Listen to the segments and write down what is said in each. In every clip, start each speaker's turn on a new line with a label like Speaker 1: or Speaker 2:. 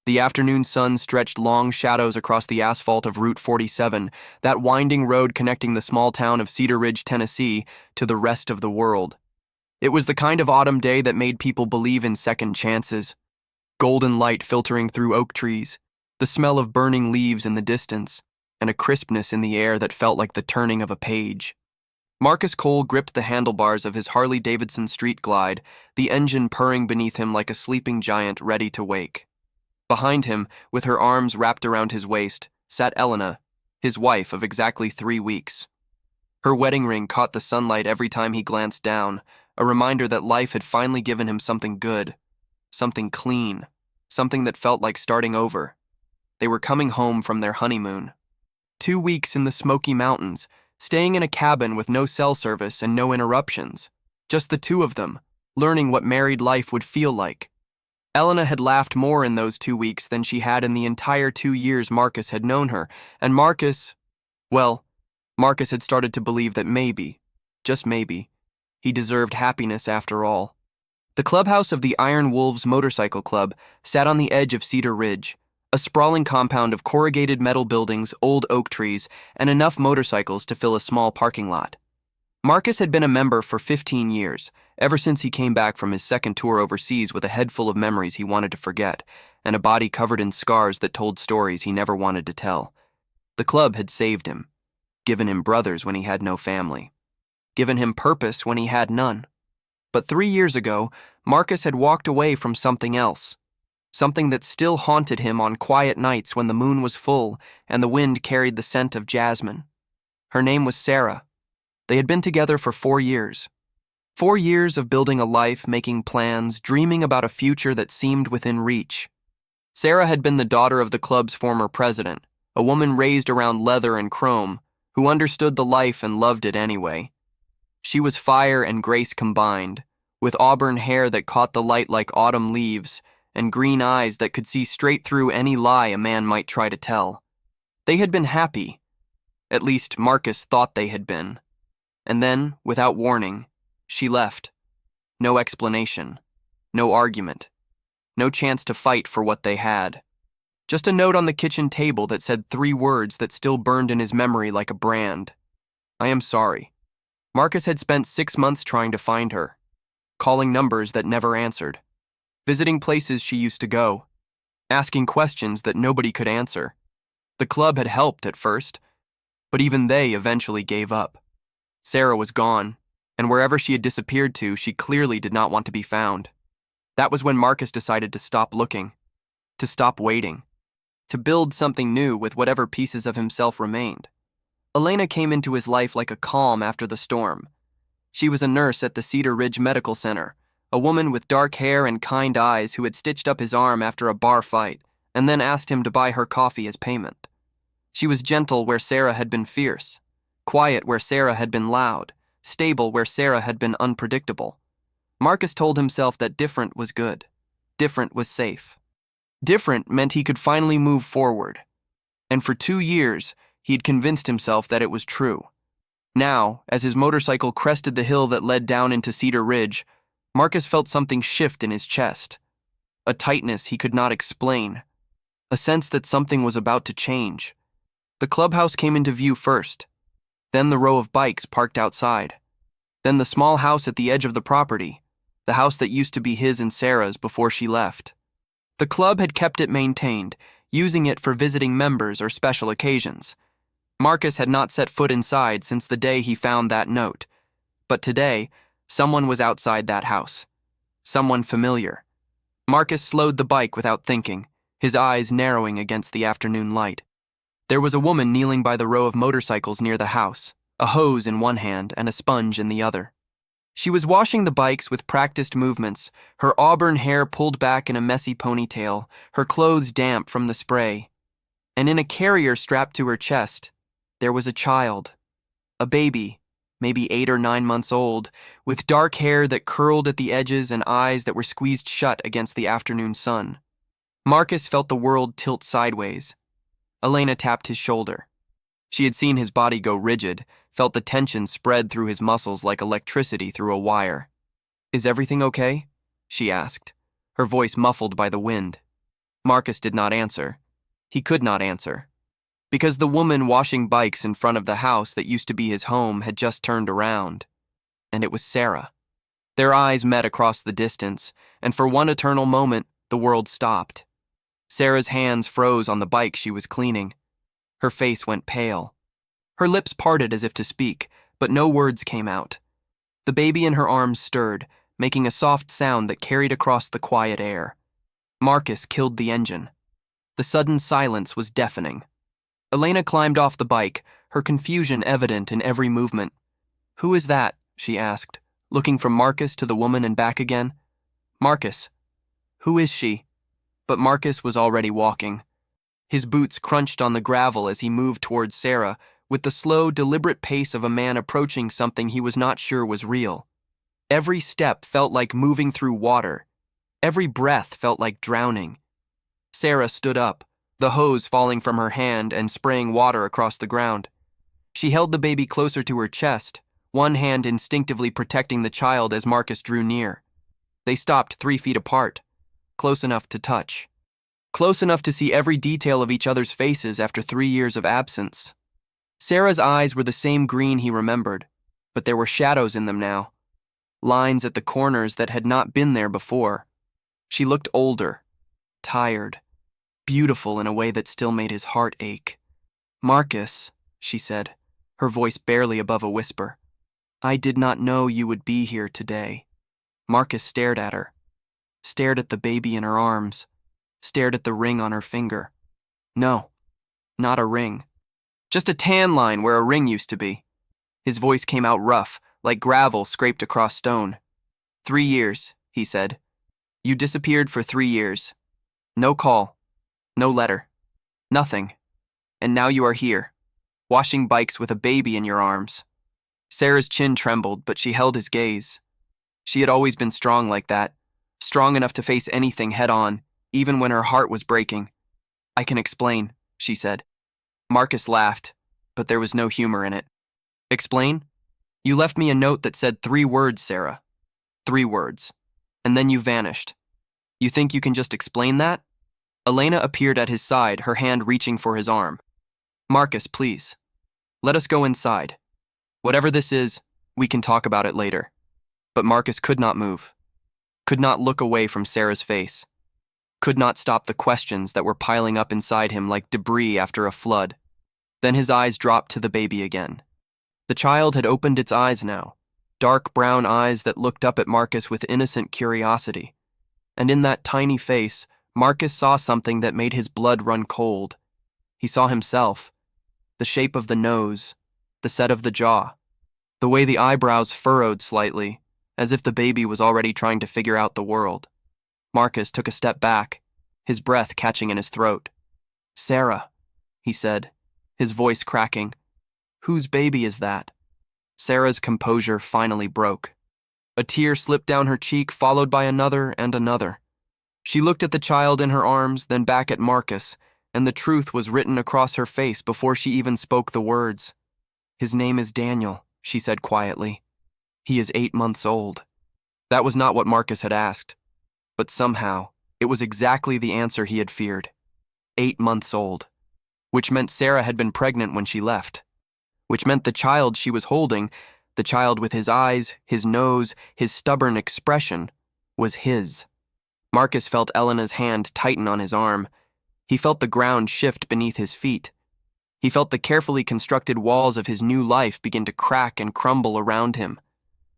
Speaker 1: The afternoon sun stretched long shadows across the asphalt of Route 47, that winding road connecting the small town of Cedar Ridge, Tennessee, to the rest of the world. It was the kind of autumn day that made people believe in second chances. Golden light filtering through oak trees, the smell of burning leaves in the distance, and a crispness in the air that felt like the turning of a page. Marcus Cole gripped the handlebars of his Harley-Davidson Street Glide, the engine purring beneath him like a sleeping giant ready to wake. Behind him, with her arms wrapped around his waist, sat Elena, his wife of exactly 3 weeks. Her wedding ring caught the sunlight every time he glanced down, a reminder that life had finally given him something good, something clean, something that felt like starting over. They were coming home from their honeymoon. 2 weeks in the Smoky Mountains, staying in a cabin with no cell service and no interruptions. Just the two of them, learning what married life would feel like. Elena had laughed more in those 2 weeks than she had in the entire 2 years Marcus had known her, and Marcus had started to believe that maybe, just maybe, he deserved happiness after all. The clubhouse of the Iron Wolves Motorcycle Club sat on the edge of Cedar Ridge, a sprawling compound of corrugated metal buildings, old oak trees, and enough motorcycles to fill a small parking lot. Marcus had been a member for 15 years, ever since he came back from his second tour overseas with a head full of memories he wanted to forget, and a body covered in scars that told stories he never wanted to tell. The club had saved him, given him brothers when he had no family, given him purpose when he had none. But 3 years ago, Marcus had walked away from something else, something that still haunted him on quiet nights when the moon was full and the wind carried the scent of jasmine. Her name was Sarah. They had been together for 4 years. 4 years of building a life, making plans, dreaming about a future that seemed within reach. Sarah had been the daughter of the club's former president, a woman raised around leather and chrome, who understood the life and loved it anyway. She was fire and grace combined, with auburn hair that caught the light like autumn leaves, and green eyes that could see straight through any lie a man might try to tell. They had been happy. At least Marcus thought they had been. And then, without warning, she left. No explanation, no argument, no chance to fight for what they had. Just a note on the kitchen table that said 3 words that still burned in his memory like a brand. I am sorry. Marcus had spent 6 months trying to find her, calling numbers that never answered, visiting places she used to go, asking questions that nobody could answer. The club had helped at first, but even they eventually gave up. Sarah was gone, and wherever she had disappeared to, she clearly did not want to be found. That was when Marcus decided to stop looking, to stop waiting, to build something new with whatever pieces of himself remained. Elena came into his life like a calm after the storm. She was a nurse at the Cedar Ridge Medical Center, a woman with dark hair and kind eyes who had stitched up his arm after a bar fight and then asked him to buy her coffee as payment. She was gentle where Sarah had been fierce, quiet where Sarah had been loud, stable where Sarah had been unpredictable. Marcus told himself that different was good. Different was safe. Different meant he could finally move forward. And for 2 years, he had convinced himself that it was true. Now, as his motorcycle crested the hill that led down into Cedar Ridge, Marcus felt something shift in his chest. A tightness he could not explain. A sense that something was about to change. The clubhouse came into view first. Then the row of bikes parked outside. Then the small house at the edge of the property, the house that used to be his and Sarah's before she left. The club had kept it maintained, using it for visiting members or special occasions. Marcus had not set foot inside since the day he found that note. But today, someone was outside that house. Someone familiar. Marcus slowed the bike without thinking, his eyes narrowing against the afternoon light. There was a woman kneeling by the row of motorcycles near the house, a hose in one hand and a sponge in the other. She was washing the bikes with practiced movements, her auburn hair pulled back in a messy ponytail, her clothes damp from the spray. And in a carrier strapped to her chest, there was a child, a baby, maybe 8 or 9 months old, with dark hair that curled at the edges and eyes that were squeezed shut against the afternoon sun. Marcus felt the world tilt sideways. Elena tapped his shoulder. She had seen his body go rigid, felt the tension spread through his muscles like electricity through a wire. "Is everything okay?" she asked, her voice muffled by the wind. Marcus did not answer. He could not answer. Because the woman washing bikes in front of the house that used to be his home had just turned around. And it was Sarah. Their eyes met across the distance, and for one eternal moment, the world stopped. Sarah's hands froze on the bike she was cleaning. Her face went pale. Her lips parted as if to speak, but no words came out. The baby in her arms stirred, making a soft sound that carried across the quiet air. Marcus killed the engine. The sudden silence was deafening. Elena climbed off the bike, her confusion evident in every movement. "Who is that?" she asked, looking from Marcus to the woman and back again. "Marcus. Who is she?" But Marcus was already walking. His boots crunched on the gravel as he moved towards Sarah, with the slow, deliberate pace of a man approaching something he was not sure was real. Every step felt like moving through water. Every breath felt like drowning. Sarah stood up, the hose falling from her hand and spraying water across the ground. She held the baby closer to her chest, one hand instinctively protecting the child as Marcus drew near. They stopped 3 feet apart, close enough to touch. Close enough to see every detail of each other's faces after 3 years of absence. Sarah's eyes were the same green he remembered, but there were shadows in them now. Lines at the corners that had not been there before. She looked older, tired, beautiful in a way that still made his heart ache. "Marcus," she said, her voice barely above a whisper, "I did not know you would be here today." Marcus stared at her, stared at the baby in her arms, stared at the ring on her finger. No, not a ring. Just a tan line where a ring used to be. His voice came out rough, like gravel scraped across stone. 3 years, he said. You disappeared for 3 years. No call, no letter, nothing. And now you are here, washing bikes with a baby in your arms. Sarah's chin trembled, but she held his gaze. She had always been strong like that, strong enough to face anything head-on, even when her heart was breaking. "I can explain," she said. Marcus laughed, but there was no humor in it. "Explain? You left me a note that said 3 words, Sarah. 3 words. And then you vanished. You think you can just explain that?" Elena appeared at his side, her hand reaching for his arm. "Marcus, please. Let us go inside. Whatever this is, we can talk about it later." But Marcus could not move, could not look away from Sarah's face, could not stop the questions that were piling up inside him like debris after a flood. Then his eyes dropped to the baby again. The child had opened its eyes now, dark brown eyes that looked up at Marcus with innocent curiosity. And in that tiny face, Marcus saw something that made his blood run cold. He saw himself, the shape of the nose, the set of the jaw, the way the eyebrows furrowed slightly, as if the baby was already trying to figure out the world. Marcus took a step back, his breath catching in his throat. "Sarah," he said, his voice cracking. "Whose baby is that?" Sarah's composure finally broke. A tear slipped down her cheek, followed by another and another. She looked at the child in her arms, then back at Marcus, and the truth was written across her face before she even spoke the words. "His name is Daniel," she said quietly. "He is 8 months old." That was not what Marcus had asked, but somehow it was exactly the answer he had feared. 8 months old, which meant Sarah had been pregnant when she left, which meant the child she was holding, the child with his eyes, his nose, his stubborn expression, was his. Marcus felt Elena's hand tighten on his arm. He felt the ground shift beneath his feet. He felt the carefully constructed walls of his new life begin to crack and crumble around him.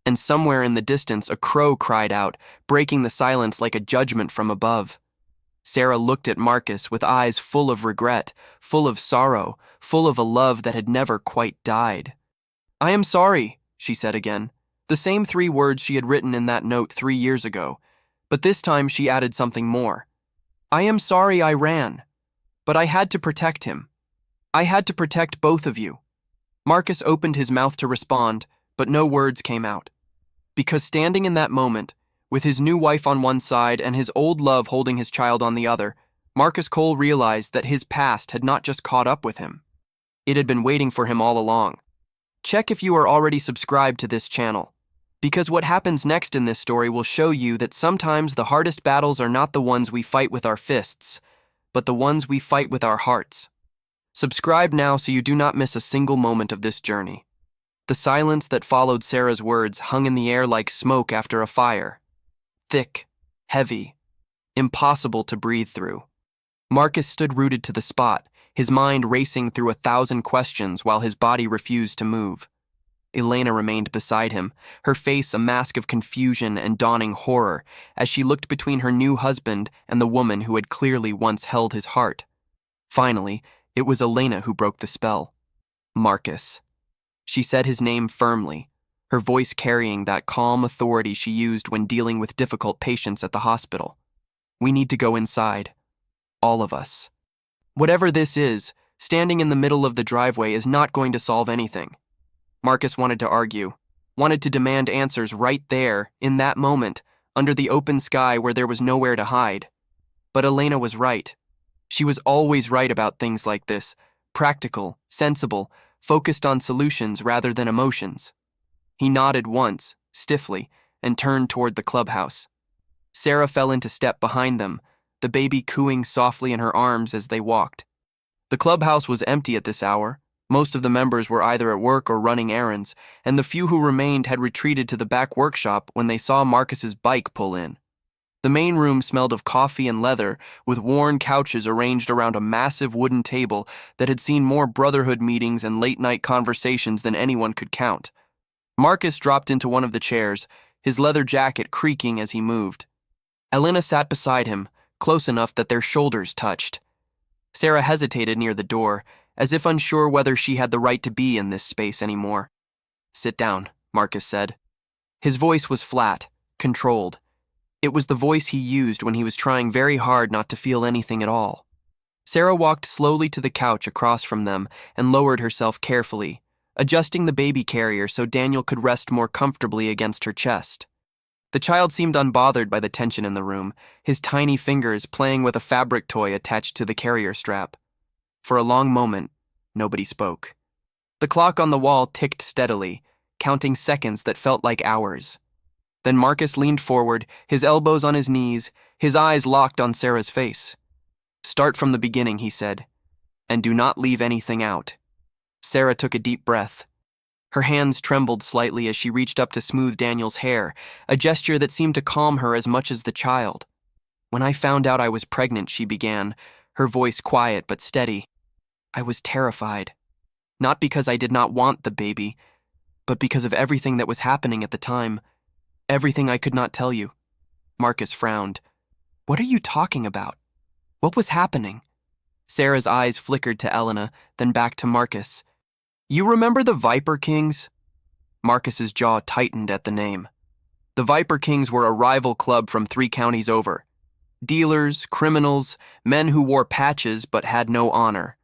Speaker 1: And somewhere in the distance, a crow cried out, breaking the silence like a judgment from above. Sarah looked at Marcus with eyes full of regret, full of sorrow, full of a love that had never quite died. "I am sorry," she said again, the same 3 words she had written in that note 3 years ago, but this time she added something more. "I am sorry I ran, but I had to protect him. I had to protect both of you." Marcus opened his mouth to respond, but no words came out. Because standing in that moment, with his new wife on one side and his old love holding his child on the other, Marcus Cole realized that his past had not just caught up with him. It had been waiting for him all along. Check if you are already subscribed to this channel, because what happens next in this story will show you that sometimes the hardest battles are not the ones we fight with our fists, but the ones we fight with our hearts. Subscribe now so you do not miss a single moment of this journey. The silence that followed Sarah's words hung in the air like smoke after a fire. Thick, heavy, impossible to breathe through. Marcus stood rooted to the spot, his mind racing through 1,000 questions while his body refused to move. Elena remained beside him, her face a mask of confusion and dawning horror as she looked between her new husband and the woman who had clearly once held his heart. Finally, it was Elena who broke the spell. Marcus. She said his name firmly, her voice carrying that calm authority she used when dealing with difficult patients at the hospital. We need to go inside. All of us. Whatever this is, standing in the middle of the driveway is not going to solve anything. Marcus wanted to argue, wanted to demand answers right there, in that moment, under the open sky where there was nowhere to hide. But Elena was right. She was always right about things like this, practical, sensible, focused on solutions rather than emotions. He nodded once, stiffly, and turned toward the clubhouse. Sarah fell into step behind them, the baby cooing softly in her arms as they walked. The clubhouse was empty at this hour. Most of the members were either at work or running errands, and the few who remained had retreated to the back workshop when they saw Marcus's bike pull in. The main room smelled of coffee and leather, with worn couches arranged around a massive wooden table that had seen more brotherhood meetings and late-night conversations than anyone could count. Marcus dropped into one of the chairs, his leather jacket creaking as he moved. Elena sat beside him, close enough that their shoulders touched. Sarah hesitated near the door, as if unsure whether she had the right to be in this space anymore. "Sit down," Marcus said. His voice was flat, controlled. It was the voice he used when he was trying very hard not to feel anything at all. Sarah walked slowly to the couch across from them and lowered herself carefully, adjusting the baby carrier so Daniel could rest more comfortably against her chest. The child seemed unbothered by the tension in the room, his tiny fingers playing with a fabric toy attached to the carrier strap. For a long moment, nobody spoke. The clock on the wall ticked steadily, counting seconds that felt like hours. Then Marcus leaned forward, his elbows on his knees, his eyes locked on Sarah's face. "Start from the beginning," he said, "and do not leave anything out." Sarah took a deep breath. Her hands trembled slightly as she reached up to smooth Daniel's hair, a gesture that seemed to calm her as much as the child. "When I found out I was pregnant," she began, her voice quiet but steady, "I was terrified. Not because I did not want the baby, but because of everything that was happening at the time. Everything I could not tell you." Marcus frowned. "What are you talking about? What was happening?" Sarah's eyes flickered to Elena, then back to Marcus. "You remember the Viper Kings?" Marcus's jaw tightened at the name. The Viper Kings were a rival club from 3 counties over. Dealers, criminals, men who wore patches but had no honor.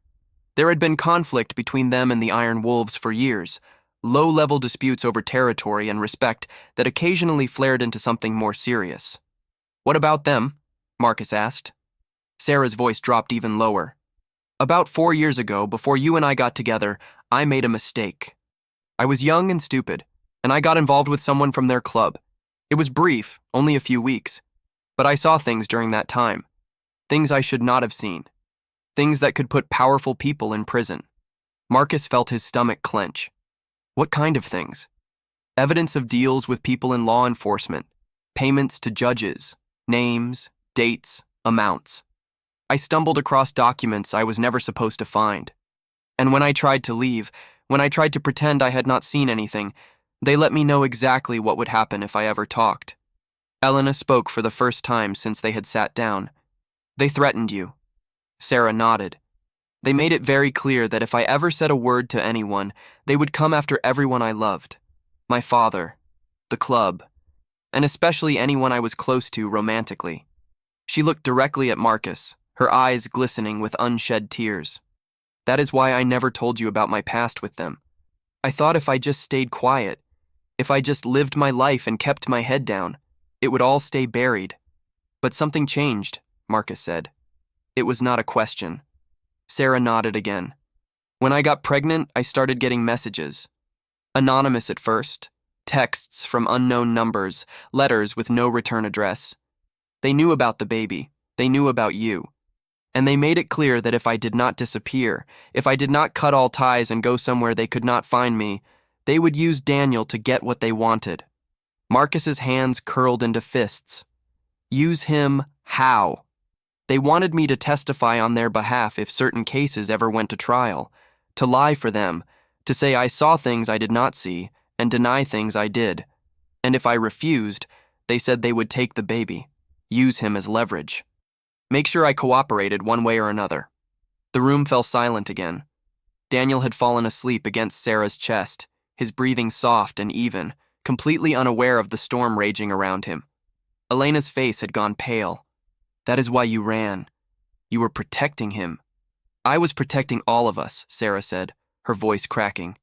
Speaker 1: There had been conflict between them and the Iron Wolves for years, low-level disputes over territory and respect that occasionally flared into something more serious. "What about them?" Marcus asked. Sarah's voice dropped even lower. "About 4 years ago, before you and I got together, I made a mistake. I was young and stupid, and I got involved with someone from their club. It was brief, only a few weeks, but I saw things during that time. Things I should not have seen. Things that could put powerful people in prison." Marcus felt his stomach clench. "What kind of things?" "Evidence of deals with people in law enforcement, payments to judges, names, dates, amounts. I stumbled across documents I was never supposed to find. And when I tried to leave, when I tried to pretend I had not seen anything, they let me know exactly what would happen if I ever talked." Elena spoke for the first time since they had sat down. "They threatened you." Sarah nodded. "They made it very clear that if I ever said a word to anyone, they would come after everyone I loved. My father, the club, and especially anyone I was close to romantically." She looked directly at Marcus, her eyes glistening with unshed tears. "That is why I never told you about my past with them. I thought if I just stayed quiet, if I just lived my life and kept my head down, it would all stay buried. But something changed," Marcus said. It was not a question. Sarah nodded again. "When I got pregnant, I started getting messages. Anonymous at first, texts from unknown numbers, letters with no return address. They knew about the baby. They knew about you. And they made it clear that if I did not disappear, if I did not cut all ties and go somewhere they could not find me, they would use Daniel to get what they wanted. Marcus's hands curled into fists. Use him how? They wanted me to testify on their behalf if certain cases ever went to trial, to lie for them, to say I saw things I did not see and deny things I did. And if I refused, they said they would take the baby, use him as leverage. Make sure I cooperated one way or another. The room fell silent again. Daniel had fallen asleep against Sarah's chest, his breathing soft and even, completely unaware of the storm raging around him. Elena's face had gone pale. That is why you ran. You were protecting him. I was protecting all of us, Sarah said, her voice cracking.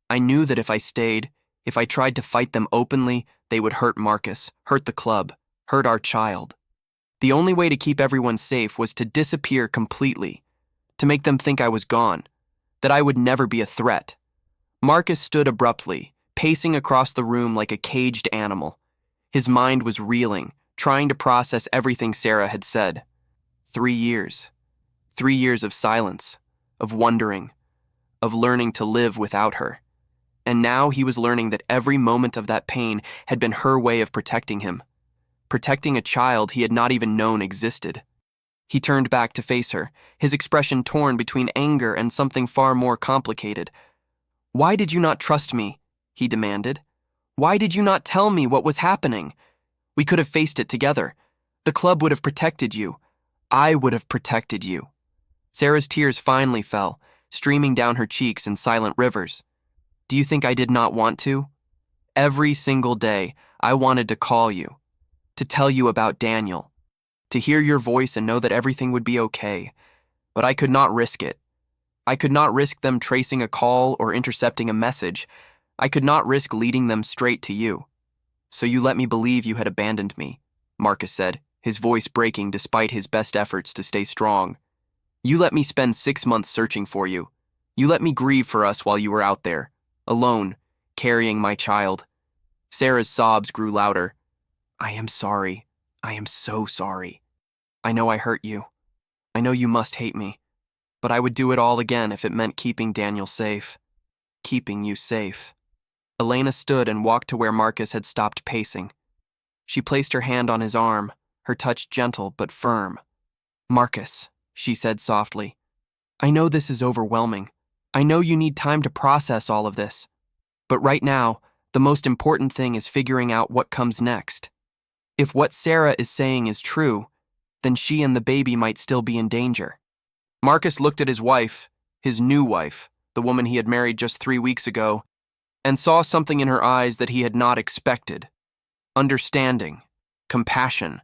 Speaker 1: I knew that if I stayed, if I tried to fight them openly, they would hurt Marcus, hurt the club, hurt our child. The only way to keep everyone safe was to disappear completely, to make them think I was gone, that I would never be a threat. Marcus stood abruptly, pacing across the room like a caged animal. His mind was reeling, trying to process everything Sarah had said. 3 years. 3 years of silence, of wondering, of learning to live without her. And now he was learning that every moment of that pain had been her way of protecting him. Protecting a child he had not even known existed. He turned back to face her, his expression torn between anger and something far more complicated. Why did you not trust me? He demanded. Why did you not tell me what was happening? We could have faced it together. The club would have protected you. I would have protected you. Sarah's tears finally fell, streaming down her cheeks in silent rivers. Do you think I did not want to? Every single day, I wanted to call you, to tell you about Daniel, to hear your voice and know that everything would be okay. But I could not risk it. I could not risk them tracing a call or intercepting a message. I could not risk leading them straight to you. So you let me believe you had abandoned me, Marcus said, his voice breaking despite his best efforts to stay strong. You let me spend 6 months searching for you. You let me grieve for us while you were out there, alone, carrying my child. Sarah's sobs grew louder. I am sorry. I am so sorry. I know I hurt you. I know you must hate me. But I would do it all again if it meant keeping Daniel safe. Keeping you safe. Elena stood and walked to where Marcus had stopped pacing. She placed her hand on his arm, her touch gentle but firm. Marcus, she said softly, I know this is overwhelming. I know you need time to process all of this. But right now, the most important thing is figuring out what comes next. If what Sarah is saying is true, then she and the baby might still be in danger. Marcus looked at his wife, his new wife, the woman he had married just 3 weeks ago, and saw something in her eyes that he had not expected. Understanding, compassion,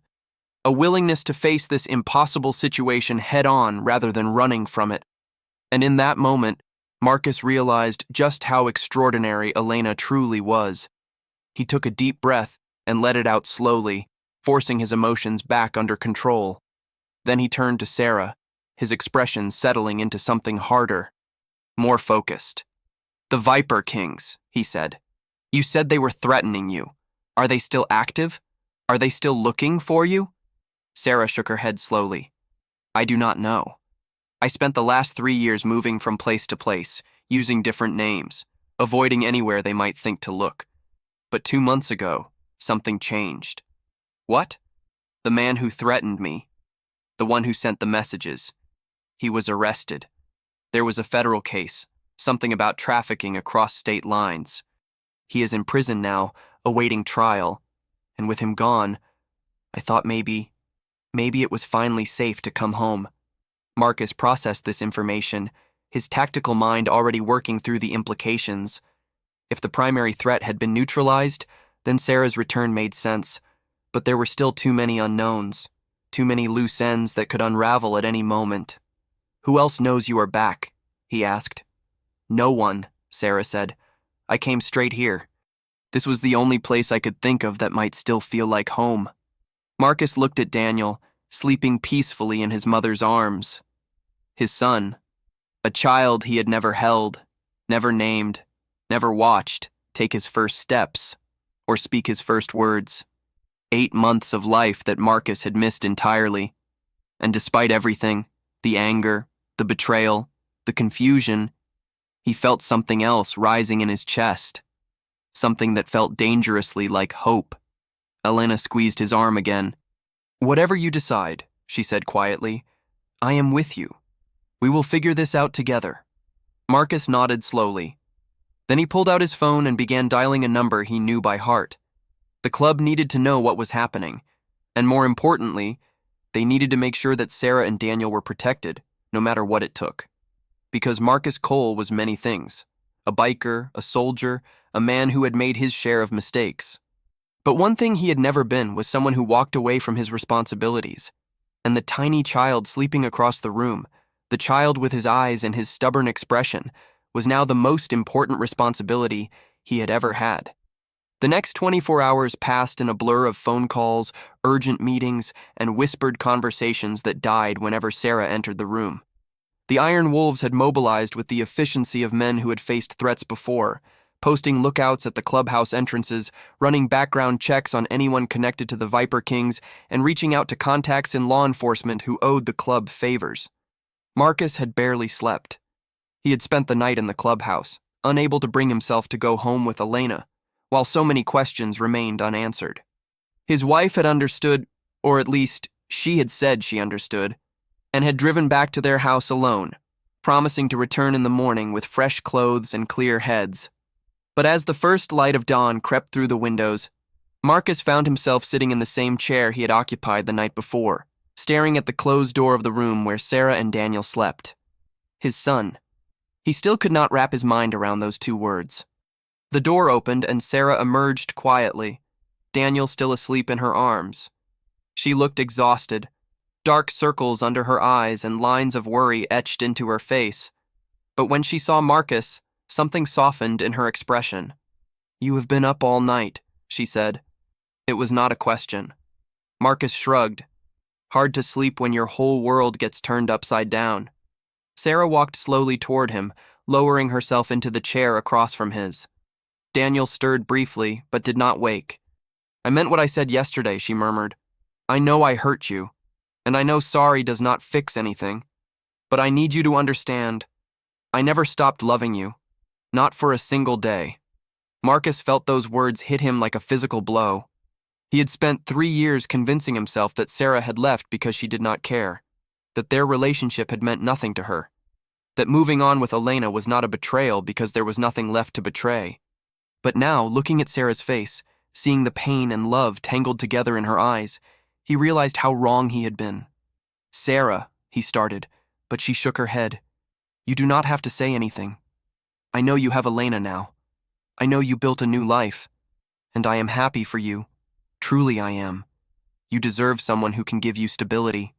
Speaker 1: a willingness to face this impossible situation head-on rather than running from it. And in that moment, Marcus realized just how extraordinary Elena truly was. He took a deep breath and let it out slowly, forcing his emotions back under control. Then he turned to Sarah, his expression settling into something harder, more focused. The Viper Kings, he said. You said they were threatening you. Are they still active? Are they still looking for you? Sarah shook her head slowly. I do not know. I spent the last 3 years moving from place to place, using different names, avoiding anywhere they might think to look. But 2 months ago, something changed. What? The man who threatened me. The one who sent the messages. He was arrested. There was a federal case, something about trafficking across state lines. He is in prison now, awaiting trial, and with him gone, I thought maybe it was finally safe to come home. Marcus processed this information, his tactical mind already working through the implications. If the primary threat had been neutralized, then Sarah's return made sense, but there were still too many unknowns, too many loose ends that could unravel at any moment. Who else knows you are back? He asked. No one, Sarah said. I came straight here. This was the only place I could think of that might still feel like home. Marcus looked at Daniel, sleeping peacefully in his mother's arms. His son, a child he had never held, never named, never watched take his first steps, or speak his first words. 8 months of life that Marcus had missed entirely. And despite everything, The anger, the betrayal, the confusion. He felt something else rising in his chest. Something that felt dangerously like hope. Elena squeezed his arm again. "Whatever you decide," she said quietly, "I am with you. We will figure this out together." Marcus nodded slowly. Then he pulled out his phone and began dialing a number he knew by heart. The club needed to know what was happening, and more importantly, they needed to make sure that Sarah and Daniel were protected, no matter what it took. Because Marcus Cole was many things: a biker, a soldier, a man who had made his share of mistakes. But one thing he had never been was someone who walked away from his responsibilities. And the tiny child sleeping across the room, the child with his eyes and his stubborn expression, was now the most important responsibility he had ever had. The next 24 hours passed in a blur of phone calls, urgent meetings, and whispered conversations that died whenever Sarah entered the room. The Iron Wolves had mobilized with the efficiency of men who had faced threats before, posting lookouts at the clubhouse entrances, running background checks on anyone connected to the Viper Kings, and reaching out to contacts in law enforcement who owed the club favors. Marcus had barely slept. He had spent the night in the clubhouse, unable to bring himself to go home with Elena, while so many questions remained unanswered. His wife had understood, or at least she had said she understood, and had driven back to their house alone, promising to return in the morning with fresh clothes and clear heads. But as the first light of dawn crept through the windows, Marcus found himself sitting in the same chair he had occupied the night before, staring at the closed door of the room where Sarah and Daniel slept. His son. He still could not wrap his mind around those two words. The door opened and Sarah emerged quietly, Daniel still asleep in her arms. She looked exhausted, dark circles under her eyes and lines of worry etched into her face. But when she saw Marcus, something softened in her expression. "You have been up all night," she said. It was not a question. Marcus shrugged. Hard to sleep when your whole world gets turned upside down. Sarah walked slowly toward him, lowering herself into the chair across from his. Daniel stirred briefly, but did not wake. "I meant what I said yesterday," she murmured. "I know I hurt you, and I know sorry does not fix anything. But I need you to understand, I never stopped loving you. Not for a single day." Marcus felt those words hit him like a physical blow. He had spent 3 years convincing himself that Sarah had left because she did not care, that their relationship had meant nothing to her, that moving on with Elena was not a betrayal because there was nothing left to betray. But now, looking at Sarah's face, seeing the pain and love tangled together in her eyes, he realized how wrong he had been. "Sarah," he started, but she shook her head. "You do not have to say anything. I know you have Elena now. I know you built a new life, and I am happy for you. Truly I am. You deserve someone who can give you stability,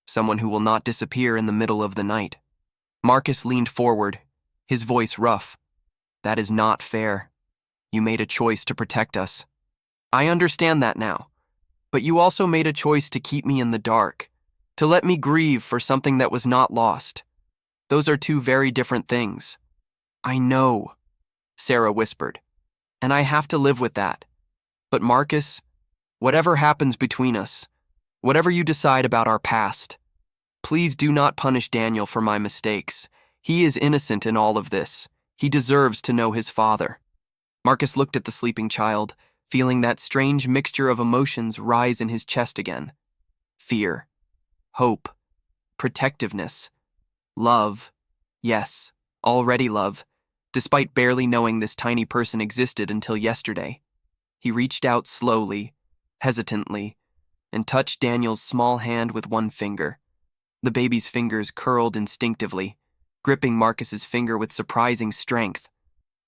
Speaker 1: someone who will not disappear in the middle of the night." Marcus leaned forward, his voice rough. "That is not fair. You made a choice to protect us. I understand that now. But you also made a choice to keep me in the dark, to let me grieve for something that was not lost. Those are two very different things." "I know," Sarah whispered, "and I have to live with that. But Marcus, whatever happens between us, whatever you decide about our past, please do not punish Daniel for my mistakes. He is innocent in all of this. He deserves to know his father." Marcus looked at the sleeping child, feeling that strange mixture of emotions rise in his chest again. Fear, hope, protectiveness, love. Yes, already love, despite barely knowing this tiny person existed until yesterday. He reached out slowly, hesitantly, and touched Daniel's small hand with one finger. The baby's fingers curled instinctively, gripping Marcus's finger with surprising strength.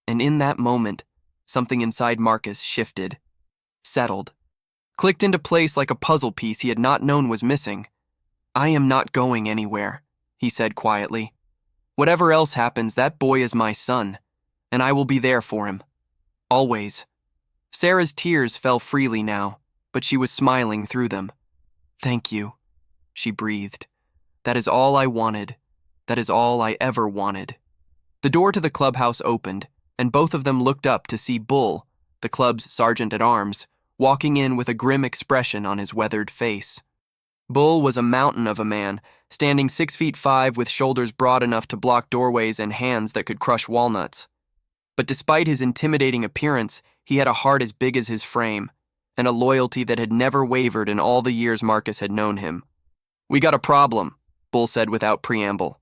Speaker 1: And in that moment, something inside Marcus shifted, settled, clicked into place like a puzzle piece he had not known was missing. "I am not going anywhere," he said quietly. "Whatever else happens, that boy is my son, and I will be there for him. Always." Sarah's tears fell freely now, but she was smiling through them. "Thank you," she breathed. "That is all I wanted. That is all I ever wanted." The door to the clubhouse opened, and both of them looked up to see Bull, the club's sergeant-at-arms, walking in with a grim expression on his weathered face. Bull was a mountain of a man, standing 6'5" with shoulders broad enough to block doorways and hands that could crush walnuts. But despite his intimidating appearance, he had a heart as big as his frame, and a loyalty that had never wavered in all the years Marcus had known him. "We got a problem," Bull said without preamble.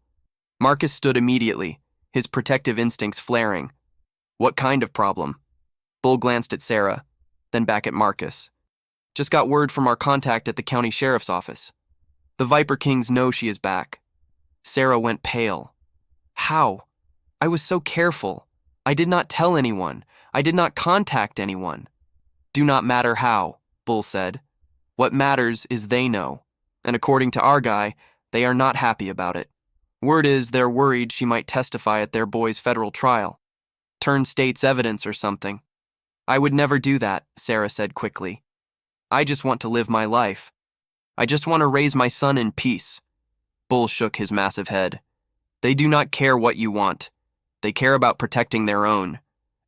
Speaker 1: Marcus stood immediately, his protective instincts flaring. "What kind of problem?" Bull glanced at Sarah, then back at Marcus. "Just got word from our contact at the county sheriff's office. The Viper Kings know she is back." Sarah went pale. "How? I was so careful. I did not tell anyone. I did not contact anyone." "Do not matter how," Bull said. "What matters is they know, and according to our guy, they are not happy about it. Word is they're worried she might testify at their boy's federal trial. Turn state's evidence or something." "I would never do that," Sarah said quickly. "I just want to live my life. I just want to raise my son in peace." Bull shook his massive head. "They do not care what you want. They care about protecting their own.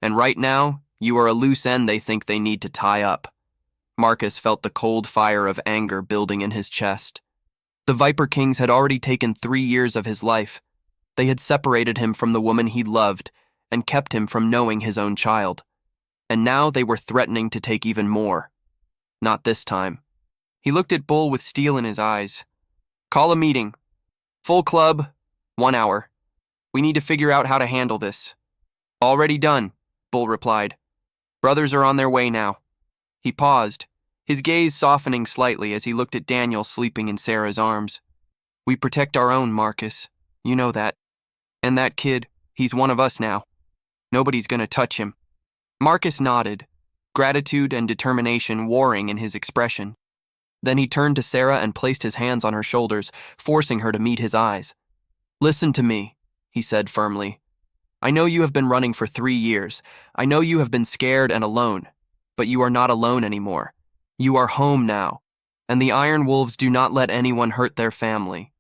Speaker 1: And right now, you are a loose end they think they need to tie up." Marcus felt the cold fire of anger building in his chest. The Viper Kings had already taken 3 years of his life. They had separated him from the woman he loved and kept him from knowing his own child. And now they were threatening to take even more. Not this time. He looked at Bull with steel in his eyes. "Call a meeting. Full club, 1 hour. We need to figure out how to handle this." "Already done," Bull replied. "Brothers are on their way now." He paused, his gaze softening slightly as he looked at Daniel sleeping in Sarah's arms. "We protect our own, Marcus. You know that. And that kid, he's one of us now. Nobody's gonna touch him." Marcus nodded, gratitude and determination warring in his expression. Then he turned to Sarah and placed his hands on her shoulders, forcing her to meet his eyes. "Listen to me," he said firmly. "I know you have been running for 3 years. I know you have been scared and alone. But you are not alone anymore. You are home now. And the Iron Wolves do not let anyone hurt their family."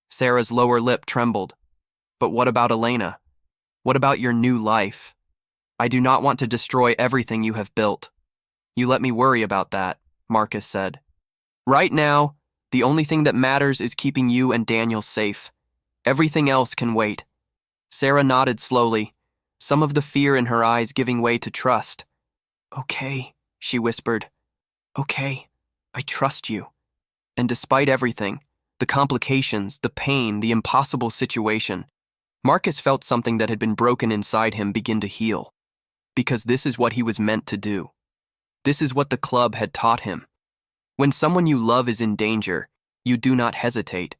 Speaker 1: Sarah's lower lip trembled. "But what about Elena? What about your new life? I do not want to destroy everything you have built." "You let me worry about that," Marcus said. "Right now, the only thing that matters is keeping you and Daniel safe. Everything else can wait." Sarah nodded slowly, some of the fear in her eyes giving way to trust. "Okay," she whispered. "Okay, I trust you." And despite everything, the complications, the pain, the impossible situation, Marcus felt something that had been broken inside him begin to heal. Because this is what he was meant to do. This is what the club had taught him. When someone you love is in danger, you do not hesitate.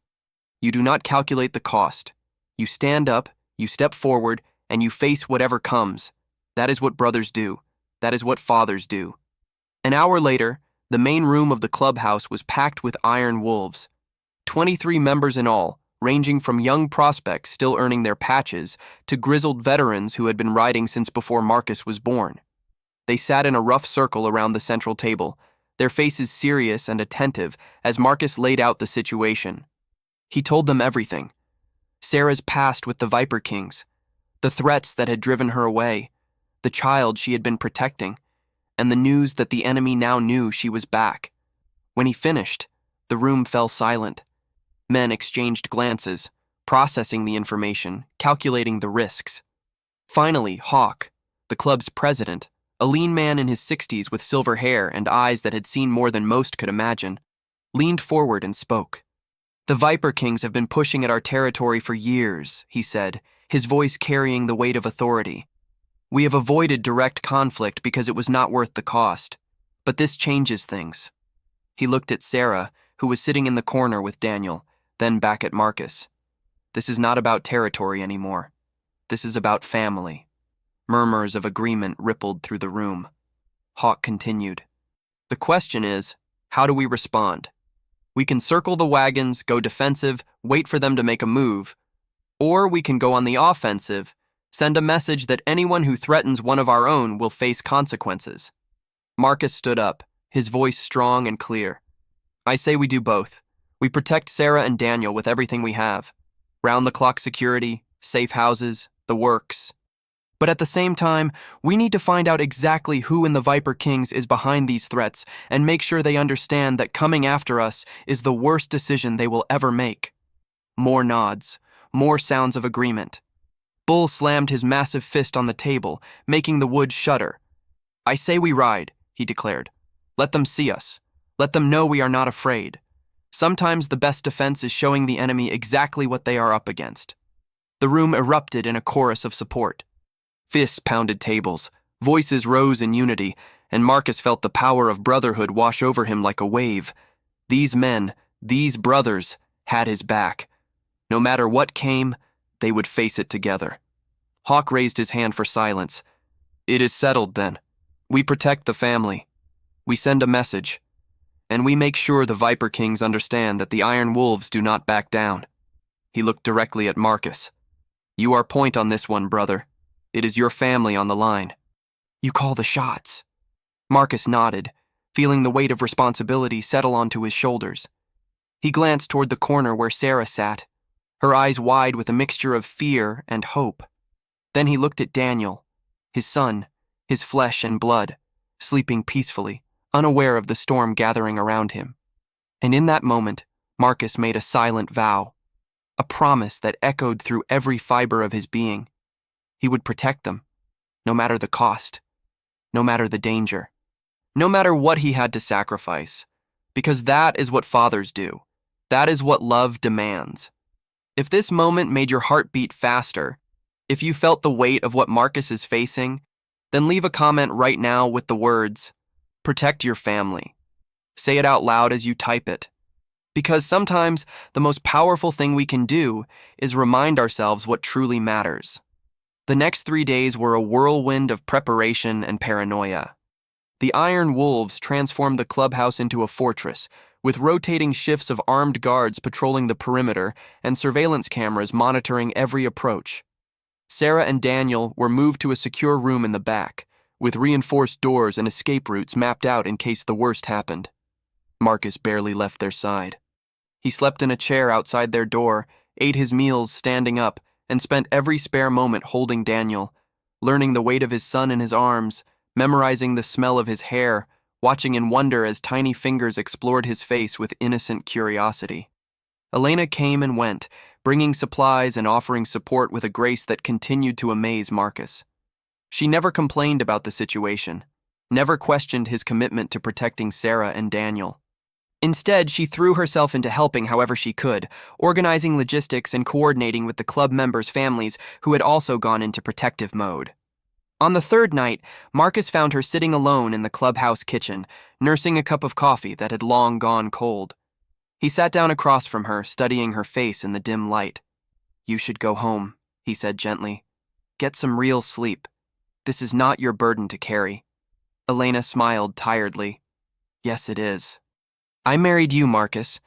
Speaker 1: You do not calculate the cost. You stand up, you step forward, and you face whatever comes. That is what brothers do. That is what fathers do. An hour later, the main room of the clubhouse was packed with Iron Wolves. 23 members in all, ranging from young prospects still earning their patches to grizzled veterans who had been riding since before Marcus was born. They sat in a rough circle around the central table, their faces serious and attentive as Marcus laid out the situation. He told them everything. Sarah's past with the Viper Kings, the threats that had driven her away, the child she had been protecting, and the news that the enemy now knew she was back. When he finished, the room fell silent. Men exchanged glances, processing the information, calculating the risks. Finally, Hawk, the club's president, a lean man in his 60s with silver hair and eyes that had seen more than most could imagine, leaned forward and spoke. "The Viper Kings have been pushing at our territory for years," he said, his voice carrying the weight of authority. "We have avoided direct conflict because it was not worth the cost. But this changes things." He looked at Sarah, who was sitting in the corner with Daniel, then back at Marcus. "This is not about territory anymore. This is about family." Murmurs of agreement rippled through the room. Hawk continued. "The question is, how do we respond? We can circle the wagons, go defensive, wait for them to make a move, or we can go on the offensive, send a message that anyone who threatens one of our own will face consequences." Marcus stood up, his voice strong and clear. "I say we do both. We protect Sarah and Daniel with everything we have. Round-the-clock security, safe houses, the works. But at the same time, we need to find out exactly who in the Viper Kings is behind these threats and make sure they understand that coming after us is the worst decision they will ever make. More nods, more sounds of agreement. Bull slammed his massive fist on the table, making the wood shudder. "I say we ride," he declared. "Let them see us. Let them know we are not afraid. Sometimes the best defense is showing the enemy exactly what they are up against." The room erupted in a chorus of support. Fists pounded tables, voices rose in unity, and Marcus felt the power of brotherhood wash over him like a wave. These men, these brothers, had his back. No matter what came, they would face it together. Hawk raised his hand for silence. "It is settled, then. We protect the family. We send a message. And we make sure the Viper Kings understand that the Iron Wolves do not back down." He looked directly at Marcus. "You are point on this one, brother. It is your family on the line." "You call the shots." Marcus nodded, feeling the weight of responsibility settle onto his shoulders. He glanced toward the corner where Sarah sat, her eyes wide with a mixture of fear and hope. Then he looked at Daniel, his son, his flesh and blood, sleeping peacefully, unaware of the storm gathering around him. And in that moment, Marcus made a silent vow, a promise that echoed through every fiber of his being. He would protect them, no matter the cost, no matter the danger, no matter what he had to sacrifice, because that is what fathers do. That is what love demands. If this moment made your heart beat faster, if you felt the weight of what Marcus is facing, then leave a comment right now with the words, "Protect your family." Say it out loud as you type it. Because sometimes the most powerful thing we can do is remind ourselves what truly matters. The next 3 days were a whirlwind of preparation and paranoia. The Iron Wolves transformed the clubhouse into a fortress, with rotating shifts of armed guards patrolling the perimeter and surveillance cameras monitoring every approach. Sarah and Daniel were moved to a secure room in the back, with reinforced doors and escape routes mapped out in case the worst happened. Marcus barely left their side. He slept in a chair outside their door, ate his meals standing up, and spent every spare moment holding Daniel, learning the weight of his son in his arms, memorizing the smell of his hair, watching in wonder as tiny fingers explored his face with innocent curiosity. Elena came and went, bringing supplies and offering support with a grace that continued to amaze Marcus. She never complained about the situation, never questioned his commitment to protecting Sarah and Daniel. Instead, she threw herself into helping however she could, organizing logistics and coordinating with the club members' families who had also gone into protective mode. On the third night, Marcus found her sitting alone in the clubhouse kitchen, nursing a cup of coffee that had long gone cold. He sat down across from her, studying her face in the dim light. "You should go home," he said gently. "Get some real sleep. This is not your burden to carry." Elena smiled tiredly. "Yes, it is. I married you, Marcus.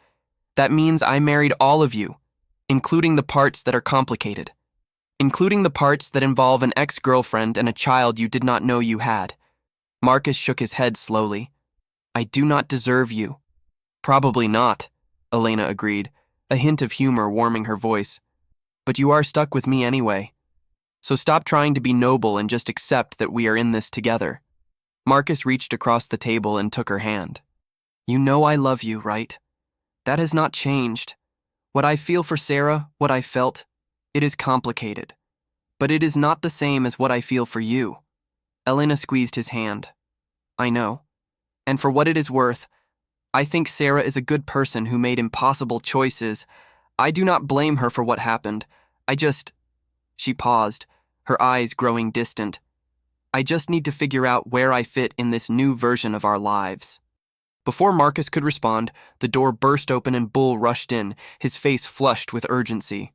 Speaker 1: That means I married all of you, including the parts that are complicated, including the parts that involve an ex-girlfriend and a child you did not know you had." Marcus shook his head slowly. "I do not deserve you." "Probably not," Elena agreed, a hint of humor warming her voice. "But you are stuck with me anyway. So stop trying to be noble and just accept that we are in this together." Marcus reached across the table and took her hand. "You know I love you, right? That has not changed. What I feel for Sarah, what I felt, it is complicated. But it is not the same as what I feel for you." Elena squeezed his hand. "I know. And for what it is worth, I think Sarah is a good person who made impossible choices. I do not blame her for what happened. She paused, her eyes growing distant. "I just need to figure out where I fit in this new version of our lives." Before Marcus could respond, the door burst open and Bull rushed in, his face flushed with urgency.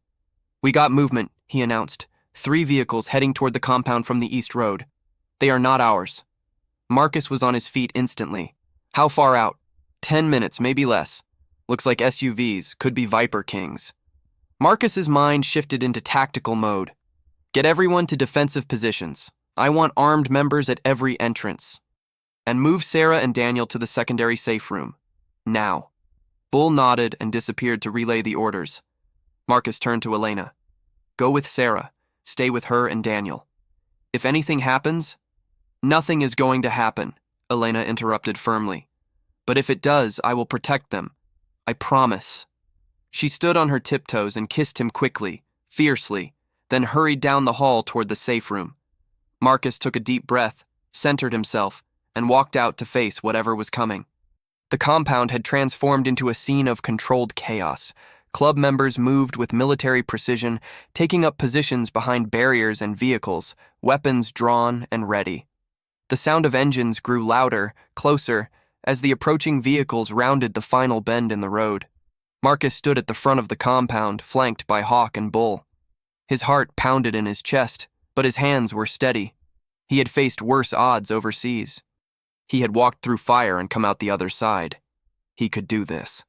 Speaker 1: "We got movement," he announced. 3 vehicles heading toward the compound from the east road. "They are not ours." Marcus was on his feet instantly. "How far out?" 10 minutes, maybe less. Looks like SUVs, could be Viper Kings." Marcus's mind shifted into tactical mode. "Get everyone to defensive positions. I want armed members at every entrance. And move Sarah and Daniel to the secondary safe room. Now." Bull nodded and disappeared to relay the orders. Marcus turned to Elena. "Go with Sarah. Stay with her and Daniel. If anything happens, nothing is going to happen, Elena interrupted firmly. But if it does, I will protect them. I promise. She stood on her tiptoes and kissed him quickly, fiercely, then hurried down the hall toward the safe room. Marcus took a deep breath, centered himself, and walked out to face whatever was coming. The compound had transformed into a scene of controlled chaos. Club members moved with military precision, taking up positions behind barriers and vehicles, weapons drawn and ready. The sound of engines grew louder, closer, as the approaching vehicles rounded the final bend in the road. Marcus stood at the front of the compound, flanked by Hawk and Bull. His heart pounded in his chest, but his hands were steady. He had faced worse odds overseas. He had walked through fire and come out the other side. He could do this.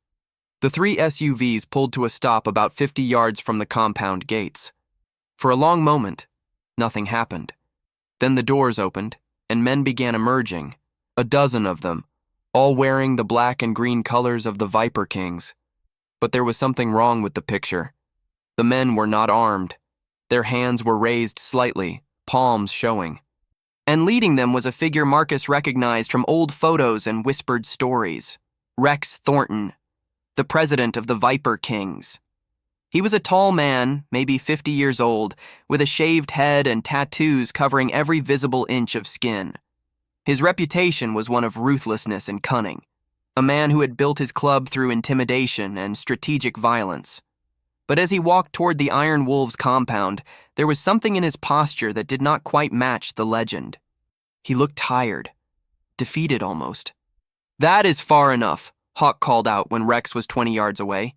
Speaker 1: The 3 SUVs pulled to a stop about 50 yards from the compound gates. For a long moment, nothing happened. Then the doors opened, and men began emerging, a dozen of them, all wearing the black and green colors of the Viper Kings. But there was something wrong with the picture. The men were not armed. Their hands were raised slightly, palms showing. And leading them was a figure Marcus recognized from old photos and whispered stories. Rex Thornton, the president of the Viper Kings. He was a tall man, maybe 50 years old, with a shaved head and tattoos covering every visible inch of skin. His reputation was one of ruthlessness and cunning, a man who had built his club through intimidation and strategic violence. But as he walked toward the Iron Wolves compound, there was something in his posture that did not quite match the legend. He looked tired, defeated almost. "That is far enough," Hawk called out when Rex was 20 yards away.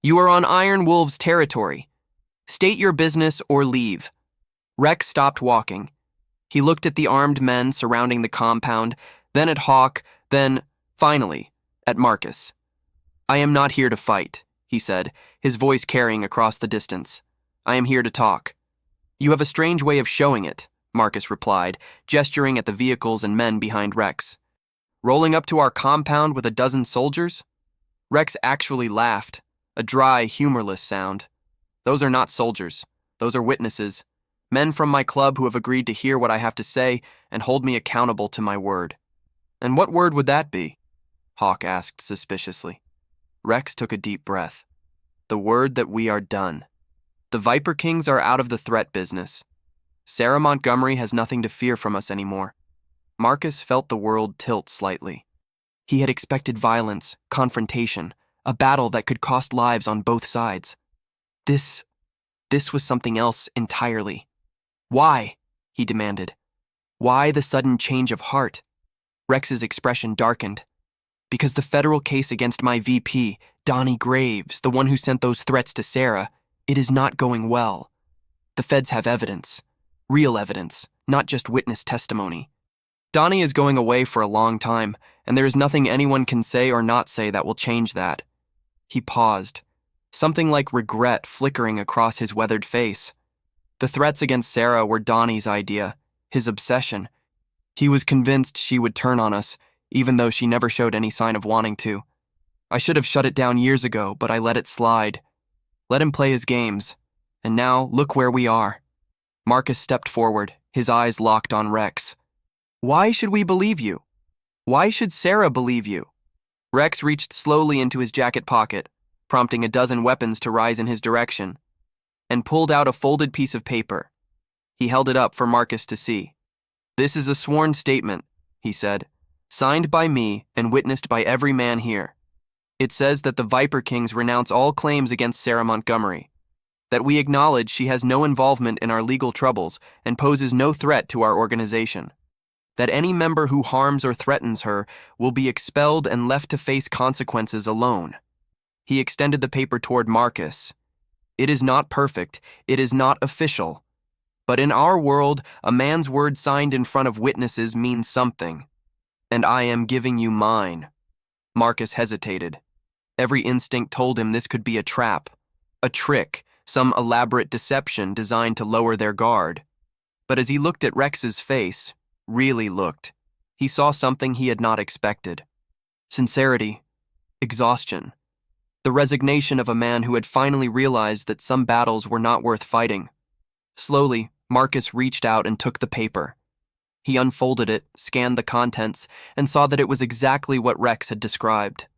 Speaker 1: "You are on Iron Wolves territory. State your business or leave." Rex stopped walking. He looked at the armed men surrounding the compound, then at Hawk, then, finally, at Marcus. "I am not here to fight," he said, his voice carrying across the distance. "I am here to talk." "You have a strange way of showing it," Marcus replied, gesturing at the vehicles and men behind Rex. "Rolling up to our compound with a dozen soldiers?" Rex actually laughed, a dry, humorless sound. "Those are not soldiers. Those are witnesses. Men from my club who have agreed to hear what I have to say and hold me accountable to my word." "And what word would that be?" Hawk asked suspiciously. Rex took a deep breath. "The word that we are done. The Viper Kings are out of the threat business. Sarah Montgomery has nothing to fear from us anymore." Marcus felt the world tilt slightly. He had expected violence, confrontation, a battle that could cost lives on both sides. This was something else entirely. "Why?" he demanded. "Why the sudden change of heart?" Rex's expression darkened. "Because the federal case against my VP, Donnie Graves, the one who sent those threats to Sarah, it is not going well. The feds have evidence, real evidence, not just witness testimony. Donnie is going away for a long time, and there is nothing anyone can say or not say that will change that." He paused, something like regret flickering across his weathered face. The threats against Sarah were Donnie's idea, his obsession. He was convinced she would turn on us, even though she never showed any sign of wanting to. I should have shut it down years ago, but I let it slide. Let him play his games. And now, look where we are. Marcus stepped forward, his eyes locked on Rex. "Why should we believe you? Why should Sarah believe you?" Rex reached slowly into his jacket pocket, prompting a dozen weapons to rise in his direction, and pulled out a folded piece of paper. He held it up for Marcus to see. "This is a sworn statement," he said, "signed by me and witnessed by every man here. It says that the Viper Kings renounce all claims against Sarah Montgomery, that we acknowledge she has no involvement in our legal troubles and poses no threat to our organization, that any member who harms or threatens her will be expelled and left to face consequences alone." He extended the paper toward Marcus. "It is not perfect, it is not official, but in our world, a man's word signed in front of witnesses means something, and I am giving you mine." Marcus hesitated. Every instinct told him this could be a trap, a trick, some elaborate deception designed to lower their guard. But as he looked at Rex's face, really looked, he saw something he had not expected. Sincerity, exhaustion, the resignation of a man who had finally realized that some battles were not worth fighting. Slowly, Marcus reached out and took the paper. He unfolded it, scanned the contents, and saw that it was exactly what Rex had described.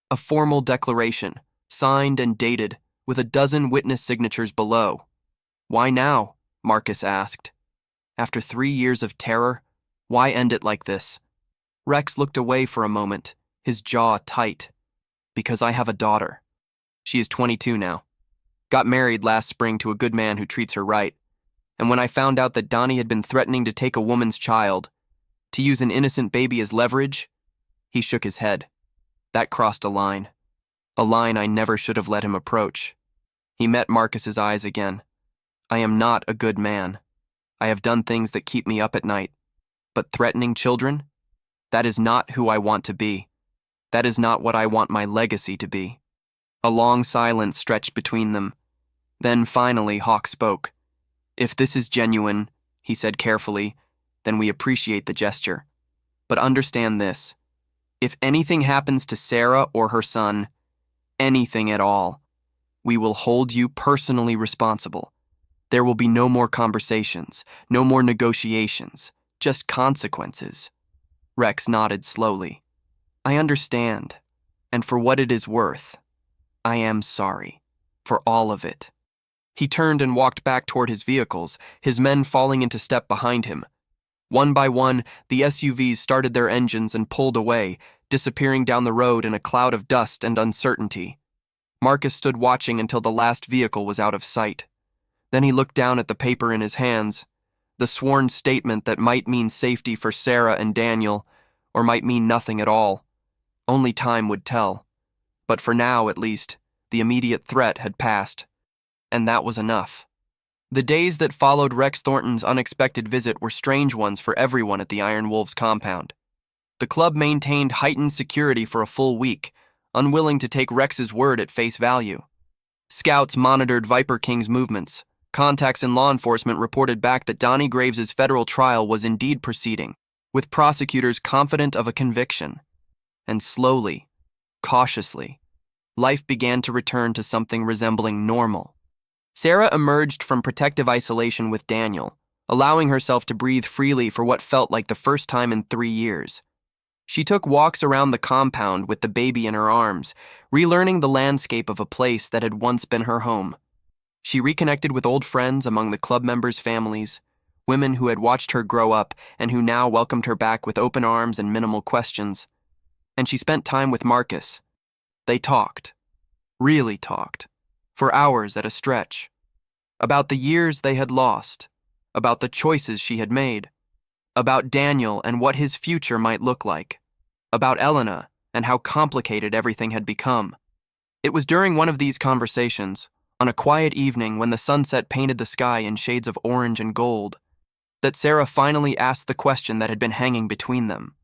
Speaker 1: A formal declaration, signed and dated, with a dozen witness signatures below. "Why now?" Marcus asked. "After 3 years of terror, why end it like this?" Rex looked away for a moment, his jaw tight. "Because I have a daughter. She is 22 now. Got married last spring to a good man who treats her right. And when I found out that Donnie had been threatening to take a woman's child, to use an innocent baby as leverage," he shook his head. "That crossed a line I never should have let him approach." He met Marcus's eyes again. "I am not a good man. I have done things that keep me up at night. But threatening children? That is not who I want to be. That is not what I want my legacy to be." A long silence stretched between them. Then finally Hawk spoke. "If this is genuine," he said carefully, "then we appreciate the gesture. But understand this. If anything happens to Sarah or her son, anything at all, we will hold you personally responsible. There will be no more conversations, no more negotiations, just consequences." Rex nodded slowly. "I understand, and for what it is worth, I am sorry. For all of it." He turned and walked back toward his vehicles, his men falling into step behind him. One by one, the SUVs started their engines and pulled away, disappearing down the road in a cloud of dust and uncertainty. Marcus stood watching until the last vehicle was out of sight. Then he looked down at the paper in his hands, the sworn statement that might mean safety for Sarah and Daniel, or might mean nothing at all. Only time would tell. But for now, at least, the immediate threat had passed. And that was enough. The days that followed Rex Thornton's unexpected visit were strange ones for everyone at the Iron Wolves compound. The club maintained heightened security for a full week, unwilling to take Rex's word at face value. Scouts monitored Viper King's movements. Contacts in law enforcement reported back that Donnie Graves' federal trial was indeed proceeding, with prosecutors confident of a conviction. And slowly, cautiously, life began to return to something resembling normal. Sarah emerged from protective isolation with Daniel, allowing herself to breathe freely for what felt like the first time in 3 years. She took walks around the compound with the baby in her arms, relearning the landscape of a place that had once been her home. She reconnected with old friends among the club members' families, women who had watched her grow up and who now welcomed her back with open arms and minimal questions. And she spent time with Marcus. They talked, really talked, for hours at a stretch, about the years they had lost, about the choices she had made, about Daniel and what his future might look like, about Elena and how complicated everything had become. It was during one of these conversations, on a quiet evening when the sunset painted the sky in shades of orange and gold, that Sarah finally asked the question that had been hanging between them.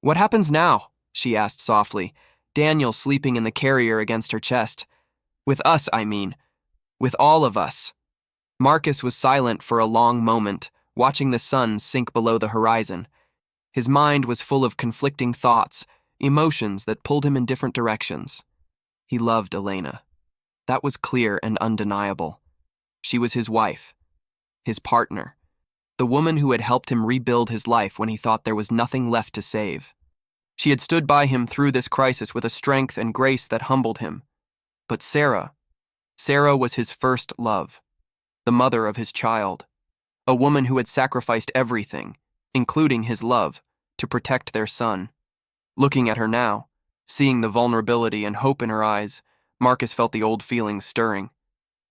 Speaker 1: "What happens now?" she asked softly, Daniel sleeping in the carrier against her chest. "With us, I mean. With all of us." Marcus was silent for a long moment, watching the sun sink below the horizon. His mind was full of conflicting thoughts, emotions that pulled him in different directions. He loved Elena. That was clear and undeniable. She was his wife, his partner, the woman who had helped him rebuild his life when he thought there was nothing left to save. She had stood by him through this crisis with a strength and grace that humbled him. But Sarah was his first love, the mother of his child, a woman who had sacrificed everything, including his love, to protect their son. Looking at her now, seeing the vulnerability and hope in her eyes, Marcus felt the old feelings stirring,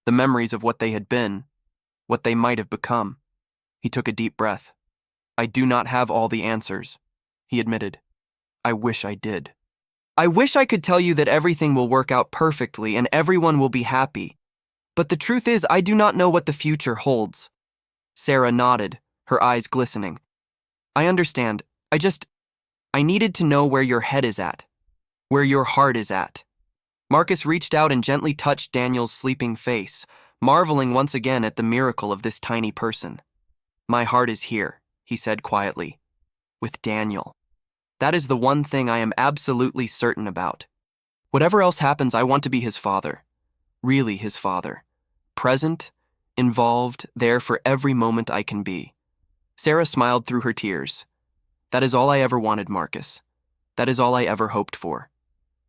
Speaker 1: the memories of what they had been, what they might have become. He took a deep breath. "I do not have all the answers," he admitted. "I wish I did. I wish I could tell you that everything will work out perfectly and everyone will be happy. But the truth is, I do not know what the future holds." Sarah nodded, her eyes glistening. "I understand. I needed to know where your head is at, where your heart is at." Marcus reached out and gently touched Daniel's sleeping face, marveling once again at the miracle of this tiny person. "My heart is here," he said quietly, "with Daniel. That is the one thing I am absolutely certain about. Whatever else happens, I want to be his father. Really his father. Present involved, there for every moment I can be. Sarah smiled through her tears. That is all I ever wanted, Marcus. That is all I ever hoped for.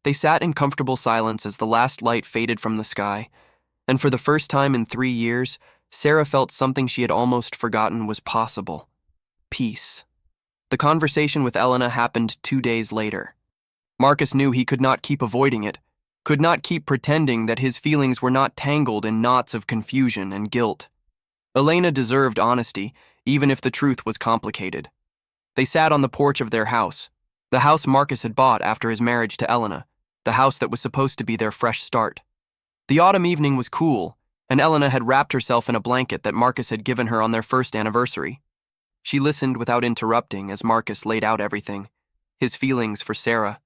Speaker 1: They sat in comfortable silence as the last light faded from the sky, and for the first time in 3 years, Sarah felt something she had almost forgotten was possible. Peace. The conversation with Elena happened 2 days later. Marcus knew he could not keep avoiding it, could not keep pretending that his feelings were not tangled in knots of confusion and guilt. Elena deserved honesty, even if the truth was complicated. They sat on the porch of their house, the house Marcus had bought after his marriage to Elena, the house that was supposed to be their fresh start. The autumn evening was cool, and Elena had wrapped herself in a blanket that Marcus had given her on their first anniversary. She listened without interrupting as Marcus laid out everything: his feelings for Sarah,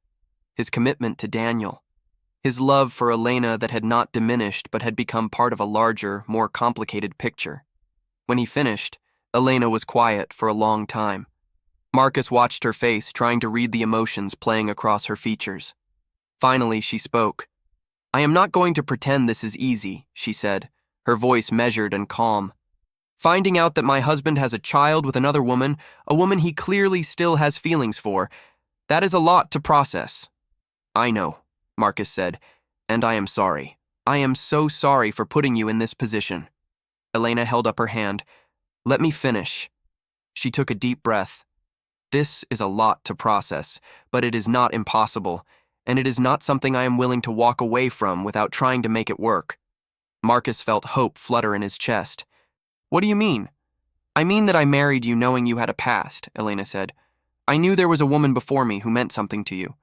Speaker 1: his commitment to Daniel, his love for Elena that had not diminished but had become part of a larger, more complicated picture. When he finished, Elena was quiet for a long time. Marcus watched her face, trying to read the emotions playing across her features. Finally, she spoke. "I am not going to pretend this is easy," she said, her voice measured and calm. "Finding out that my husband has a child with another woman, a woman he clearly still has feelings for, that is a lot to process." "I know," Marcus said, "and I am sorry. I am so sorry for putting you in this position." Elena held up her hand. "Let me finish." She took a deep breath. "This is a lot to process, but it is not impossible, and it is not something I am willing to walk away from without trying to make it work." Marcus felt hope flutter in his chest. "What do you mean?" "I mean that I married you knowing you had a past," Elena said. "I knew there was a woman before me who meant something to you.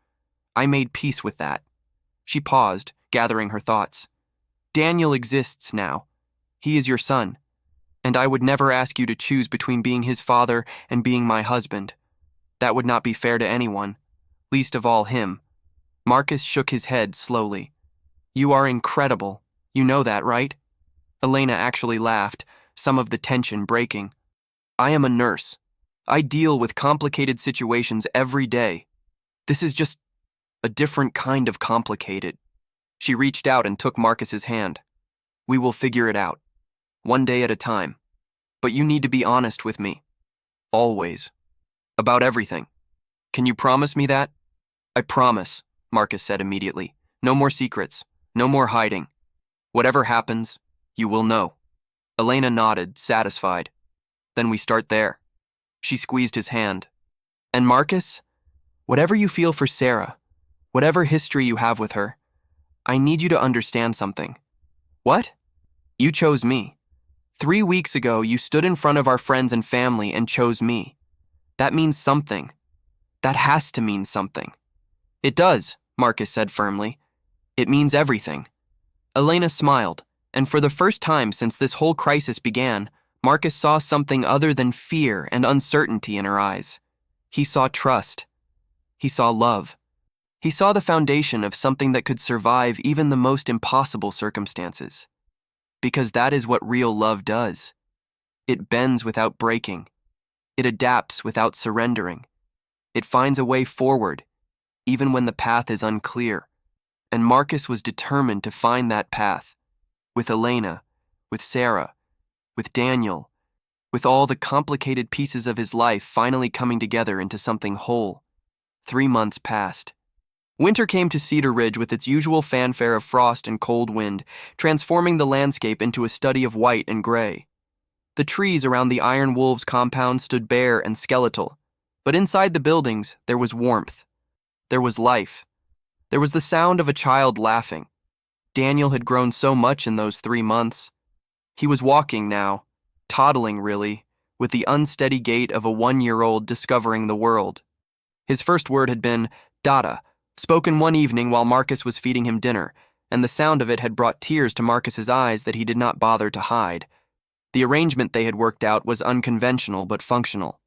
Speaker 1: I made peace with that." She paused, gathering her thoughts. "Daniel exists now. He is your son, and I would never ask you to choose between being his father and being my husband. That would not be fair to anyone, least of all him." Marcus shook his head slowly. "You are incredible. You know that, right?" Elena actually laughed, some of the tension breaking. "I am a nurse. I deal with complicated situations every day. This is just a different kind of complicated." She reached out and took Marcus's hand. "We will figure it out, one day at a time. But you need to be honest with me. Always. About everything. Can you promise me that?" "I promise," Marcus said immediately. "No more secrets. No more hiding. Whatever happens, you will know." Elena nodded, satisfied. "Then we start there." She squeezed his hand. "And Marcus, whatever you feel for Sarah, whatever history you have with her, I need you to understand something." "What?" "You chose me. 3 weeks ago, you stood in front of our friends and family and chose me. That means something. That has to mean something." "It does," Marcus said firmly. "It means everything." Elena smiled, and for the first time since this whole crisis began, Marcus saw something other than fear and uncertainty in her eyes. He saw trust. He saw love. He saw the foundation of something that could survive even the most impossible circumstances. Because that is what real love does. It bends without breaking. It adapts without surrendering. It finds a way forward, even when the path is unclear. And Marcus was determined to find that path. With Elena, with Sarah, with Daniel, with all the complicated pieces of his life finally coming together into something whole. 3 months passed. Winter came to Cedar Ridge with its usual fanfare of frost and cold wind, transforming the landscape into a study of white and gray. The trees around the Iron Wolves compound stood bare and skeletal, but inside the buildings there was warmth. There was life. There was the sound of a child laughing. Daniel had grown so much in those 3 months. He was walking now, toddling really, with the unsteady gait of a 1-year-old discovering the world. His first word had been "Dada," spoken one evening while Marcus was feeding him dinner, and the sound of it had brought tears to Marcus's eyes that he did not bother to hide. The arrangement they had worked out was unconventional but functional.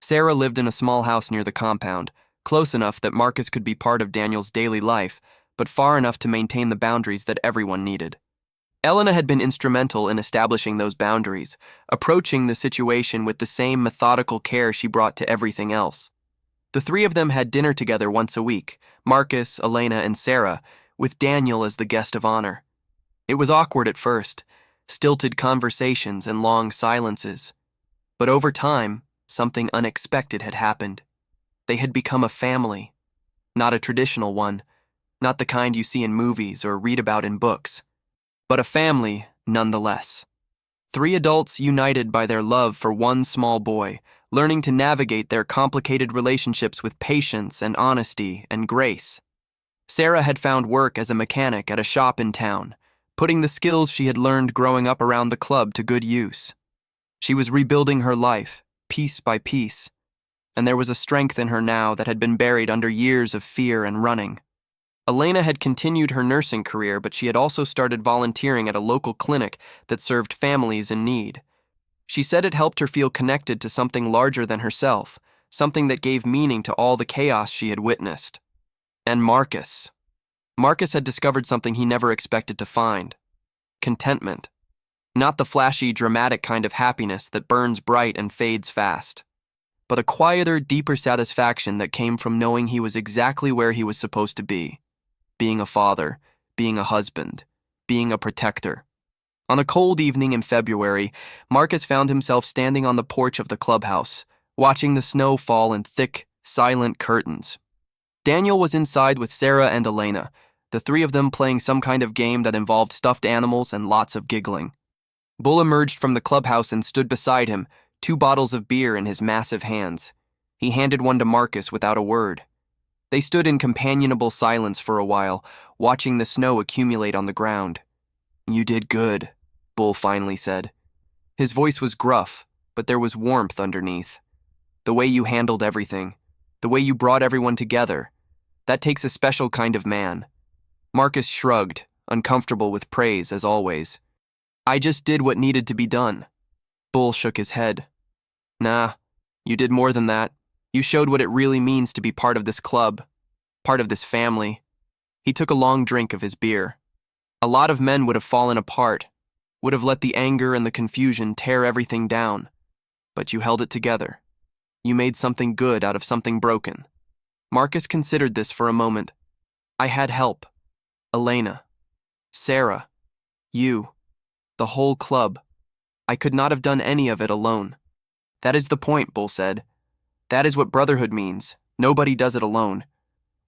Speaker 1: Sarah lived in a small house near the compound, close enough that Marcus could be part of Daniel's daily life, but far enough to maintain the boundaries that everyone needed. Elena had been instrumental in establishing those boundaries, approaching the situation with the same methodical care she brought to everything else. The 3 of them had dinner together once a week, Marcus, Elena, and Sarah, with Daniel as the guest of honor. It was awkward at first. stilted conversations and long silences. But over time, something unexpected had happened. They had become a family. Not a traditional one, not the kind you see in movies or read about in books, but a family nonetheless. 3 adults united by their love for one small boy, learning to navigate their complicated relationships with patience and honesty and grace. Sarah had found work as a mechanic at a shop in town, putting the skills she had learned growing up around the club to good use. She was rebuilding her life, piece by piece, and there was a strength in her now that had been buried under years of fear and running. Elena had continued her nursing career, but she had also started volunteering at a local clinic that served families in need. She said it helped her feel connected to something larger than herself, something that gave meaning to all the chaos she had witnessed. And Marcus. Marcus had discovered something he never expected to find: contentment. Not the flashy, dramatic kind of happiness that burns bright and fades fast, but a quieter, deeper satisfaction that came from knowing he was exactly where he was supposed to be. Being a father, being a husband, being a protector. On a cold evening in February, Marcus found himself standing on the porch of the clubhouse, watching the snow fall in thick, silent curtains. Daniel was inside with Sarah and Elena, the 3 of them playing some kind of game that involved stuffed animals and lots of giggling. Bull emerged from the clubhouse and stood beside him, 2 bottles of beer in his massive hands. He handed one to Marcus without a word. They stood in companionable silence for a while, watching the snow accumulate on the ground. "You did good," Bull finally said. His voice was gruff, but there was warmth underneath. "The way you handled everything, the way you brought everyone together, that takes a special kind of man." Marcus shrugged, uncomfortable with praise as always. "I just did what needed to be done." Bull shook his head. "Nah, you did more than that. You showed what it really means to be part of this club, part of this family." He took a long drink of his beer. "A lot of men would have fallen apart, would have let the anger and the confusion tear everything down. But you held it together. You made something good out of something broken." Marcus considered this for a moment. "I had help. Elena, Sarah, you, the whole club. I could not have done any of it alone." "That is the point," Bull said. "That is what brotherhood means. Nobody does it alone.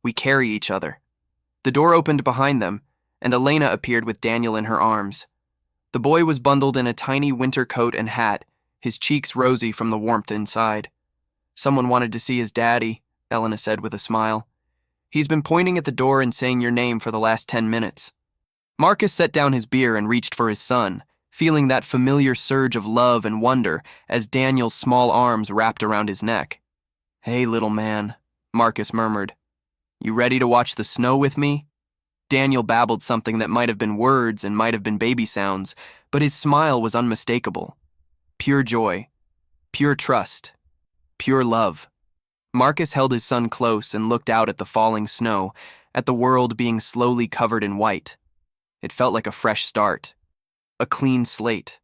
Speaker 1: We carry each other." The door opened behind them, and Elena appeared with Daniel in her arms. The boy was bundled in a tiny winter coat and hat, his cheeks rosy from the warmth inside. "Someone wanted to see his daddy," Elena said with a smile. "He's been pointing at the door and saying your name for the last 10 minutes. Marcus set down his beer and reached for his son, feeling that familiar surge of love and wonder as Daniel's small arms wrapped around his neck. "Hey, little man," Marcus murmured. "You ready to watch the snow with me?" Daniel babbled something that might have been words and might have been baby sounds, but his smile was unmistakable. Pure joy, pure trust, pure love. Marcus held his son close and looked out at the falling snow, at the world being slowly covered in white. It felt like a fresh start, a clean slate,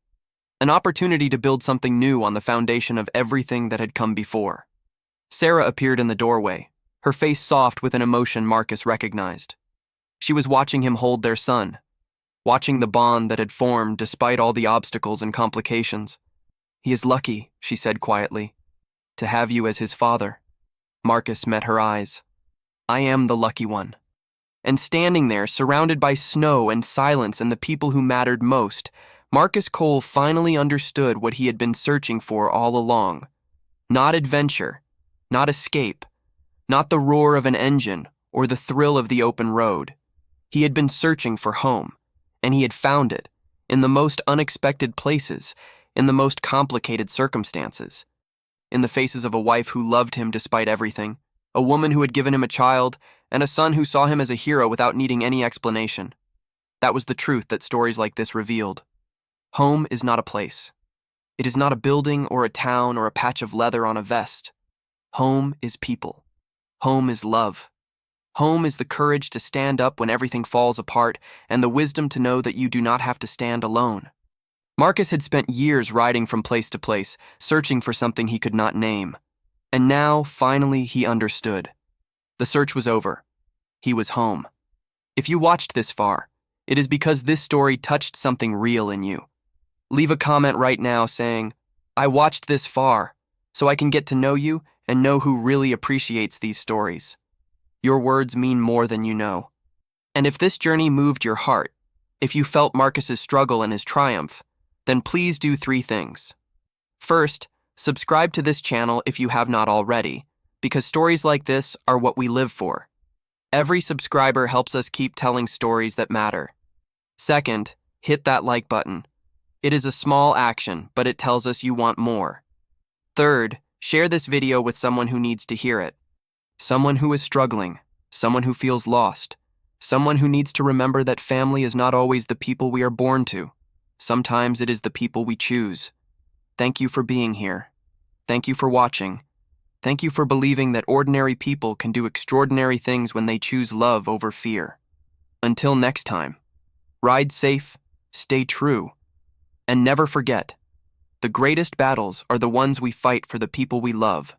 Speaker 1: an opportunity to build something new on the foundation of everything that had come before. Sarah appeared in the doorway, her face soft with an emotion Marcus recognized. She was watching him hold their son, watching the bond that had formed despite all the obstacles and complications. "He is lucky," she said quietly, "to have you as his father." Marcus met her eyes. "I am the lucky one." And standing there, surrounded by snow and silence and the people who mattered most, Marcus Cole finally understood what he had been searching for all along. Not adventure, not escape, not the roar of an engine or the thrill of the open road. He had been searching for home, and he had found it, in the most unexpected places, in the most complicated circumstances. In the faces of a wife who loved him despite everything, a woman who had given him a child, and a son who saw him as a hero without needing any explanation. That was the truth that stories like this revealed. Home is not a place. It is not a building or a town or a patch of leather on a vest. Home is people. Home is love. Home is the courage to stand up when everything falls apart and the wisdom to know that you do not have to stand alone. Marcus had spent years riding from place to place, searching for something he could not name. And now, finally, he understood. The search was over. He was home. If you watched this far, it is because this story touched something real in you. Leave a comment right now saying, "I watched this far," so I can get to know you and know who really appreciates these stories. Your words mean more than you know. And if this journey moved your heart, if you felt Marcus's struggle and his triumph, then please do 3 things. First, subscribe to this channel if you have not already, because stories like this are what we live for. Every subscriber helps us keep telling stories that matter. Second, hit that like button. It is a small action, but it tells us you want more. Third, share this video with someone who needs to hear it. Someone who is struggling, someone who feels lost, someone who needs to remember that family is not always the people we are born to. Sometimes it is the people we choose. Thank you for being here. Thank you for watching. Thank you for believing that ordinary people can do extraordinary things when they choose love over fear. Until next time, ride safe, stay true, and never forget, the greatest battles are the ones we fight for the people we love.